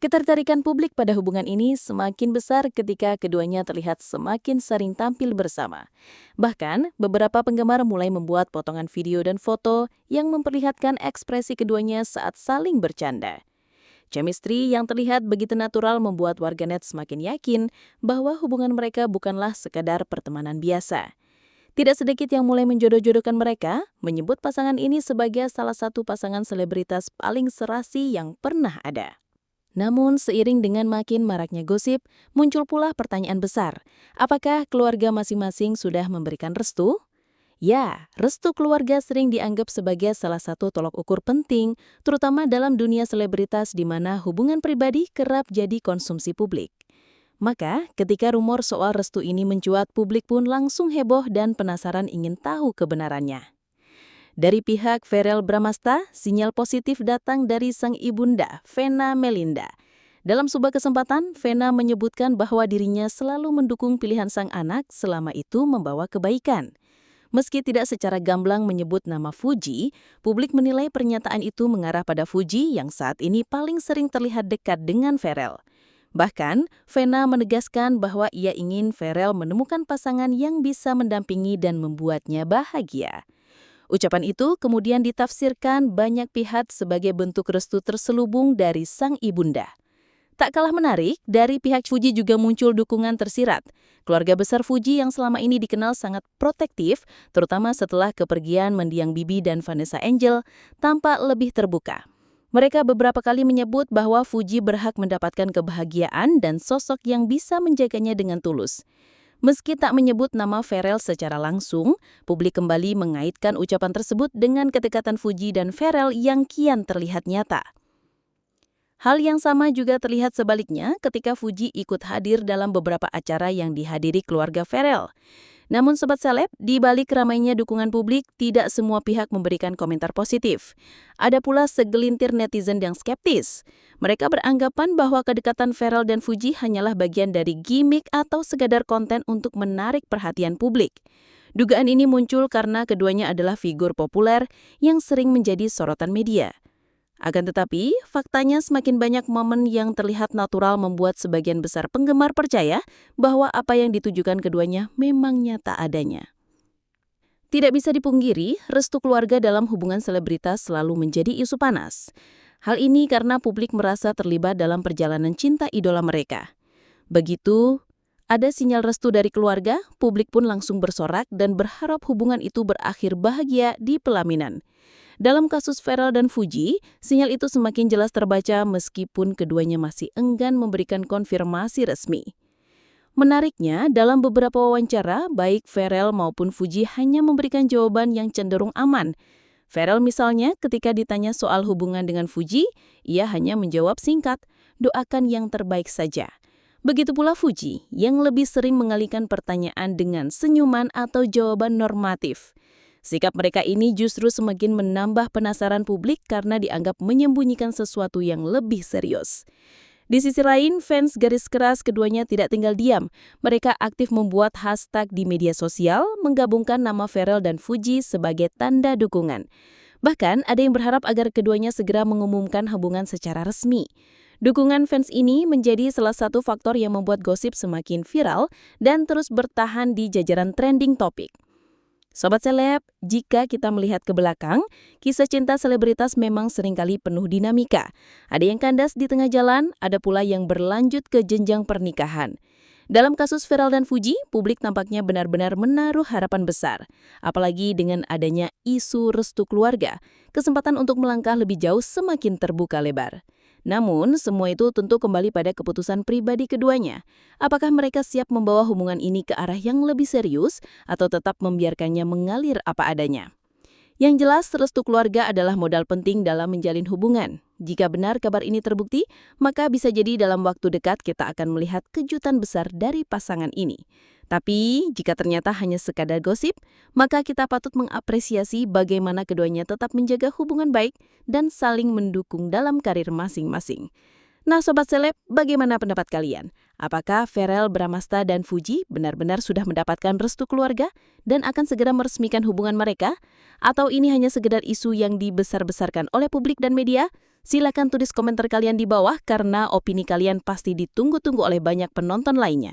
Ketertarikan publik pada hubungan ini semakin besar ketika keduanya terlihat semakin sering tampil bersama. Bahkan, beberapa penggemar mulai membuat potongan video dan foto yang memperlihatkan ekspresi keduanya saat saling bercanda. Chemistry yang terlihat begitu natural membuat warganet semakin yakin bahwa hubungan mereka bukanlah sekadar pertemanan biasa. Tidak sedikit yang mulai menjodoh-jodohkan mereka, menyebut pasangan ini sebagai salah satu pasangan selebritas paling serasi yang pernah ada. Namun, seiring dengan makin maraknya gosip, muncul pula pertanyaan besar. Apakah keluarga masing-masing sudah memberikan restu? Ya, restu keluarga sering dianggap sebagai salah satu tolok ukur penting, terutama dalam dunia selebritas di mana hubungan pribadi kerap jadi konsumsi publik. Maka, ketika rumor soal restu ini mencuat, publik pun langsung heboh dan penasaran ingin tahu kebenarannya. Dari pihak Verrell Bramasta, sinyal positif datang dari sang ibunda, Vena Melinda. Dalam sebuah kesempatan, Vena menyebutkan bahwa dirinya selalu mendukung pilihan sang anak selama itu membawa kebaikan. Meski tidak secara gamblang menyebut nama Fuji, publik menilai pernyataan itu mengarah pada Fuji yang saat ini paling sering terlihat dekat dengan Verrell. Bahkan, Vena menegaskan bahwa ia ingin Verrell menemukan pasangan yang bisa mendampingi dan membuatnya bahagia. Ucapan itu kemudian ditafsirkan banyak pihak sebagai bentuk restu terselubung dari sang ibunda. Tak kalah menarik, dari pihak Fuji juga muncul dukungan tersirat. Keluarga besar Fuji yang selama ini dikenal sangat protektif, terutama setelah kepergian mendiang Bibi dan Vanessa Angel, tampak lebih terbuka. Mereka beberapa kali menyebut bahwa Fuji berhak mendapatkan kebahagiaan dan sosok yang bisa menjaganya dengan tulus. Meski tak menyebut nama Verrell secara langsung, publik kembali mengaitkan ucapan tersebut dengan kedekatan Fuji dan Verrell yang kian terlihat nyata. Hal yang sama juga terlihat sebaliknya ketika Fuji ikut hadir dalam beberapa acara yang dihadiri keluarga Verrell. Namun sobat seleb, di balik ramainya dukungan publik, tidak semua pihak memberikan komentar positif. Ada pula segelintir netizen yang skeptis. Mereka beranggapan bahwa kedekatan Verrell dan Fuji hanyalah bagian dari gimmick atau sekadar konten untuk menarik perhatian publik. Dugaan ini muncul karena keduanya adalah figur populer yang sering menjadi sorotan media. Akan tetapi, faktanya semakin banyak momen yang terlihat natural membuat sebagian besar penggemar percaya bahwa apa yang ditujukan keduanya memang nyata adanya. Tidak bisa dipungkiri, restu keluarga dalam hubungan selebritas selalu menjadi isu panas. Hal ini karena publik merasa terlibat dalam perjalanan cinta idola mereka. Begitu ada sinyal restu dari keluarga, publik pun langsung bersorak dan berharap hubungan itu berakhir bahagia di pelaminan. Dalam kasus Verrell dan Fuji, sinyal itu semakin jelas terbaca meskipun keduanya masih enggan memberikan konfirmasi resmi. Menariknya, dalam beberapa wawancara, baik Verrell maupun Fuji hanya memberikan jawaban yang cenderung aman. Verrell misalnya ketika ditanya soal hubungan dengan Fuji, ia hanya menjawab singkat, "Doakan yang terbaik saja." Begitu pula Fuji, yang lebih sering mengalihkan pertanyaan dengan senyuman atau jawaban normatif. Sikap mereka ini justru semakin menambah penasaran publik karena dianggap menyembunyikan sesuatu yang lebih serius. Di sisi lain, fans garis keras keduanya tidak tinggal diam. Mereka aktif membuat hashtag di media sosial, menggabungkan nama Verrell dan Fuji sebagai tanda dukungan. Bahkan, ada yang berharap agar keduanya segera mengumumkan hubungan secara resmi. Dukungan fans ini menjadi salah satu faktor yang membuat gosip semakin viral dan terus bertahan di jajaran trending topik. Sobat seleb, jika kita melihat ke belakang, kisah cinta selebritas memang seringkali penuh dinamika. Ada yang kandas di tengah jalan, ada pula yang berlanjut ke jenjang pernikahan. Dalam kasus Verrell dan Fuji, publik tampaknya benar-benar menaruh harapan besar. Apalagi dengan adanya isu restu keluarga, kesempatan untuk melangkah lebih jauh semakin terbuka lebar. Namun, semua itu tentu kembali pada keputusan pribadi keduanya. Apakah mereka siap membawa hubungan ini ke arah yang lebih serius atau tetap membiarkannya mengalir apa adanya? Yang jelas, restu keluarga adalah modal penting dalam menjalin hubungan. Jika benar kabar ini terbukti, maka bisa jadi dalam waktu dekat kita akan melihat kejutan besar dari pasangan ini. Tapi, jika ternyata hanya sekadar gosip, maka kita patut mengapresiasi bagaimana keduanya tetap menjaga hubungan baik dan saling mendukung dalam karir masing-masing. Nah Sobat Seleb, bagaimana pendapat kalian? Apakah Verrell Bramasta dan Fuji benar-benar sudah mendapatkan restu keluarga dan akan segera meresmikan hubungan mereka? Atau ini hanya sekedar isu yang dibesar-besarkan oleh publik dan media? Silakan tulis komentar kalian di bawah karena opini kalian pasti ditunggu-tunggu oleh banyak penonton lainnya.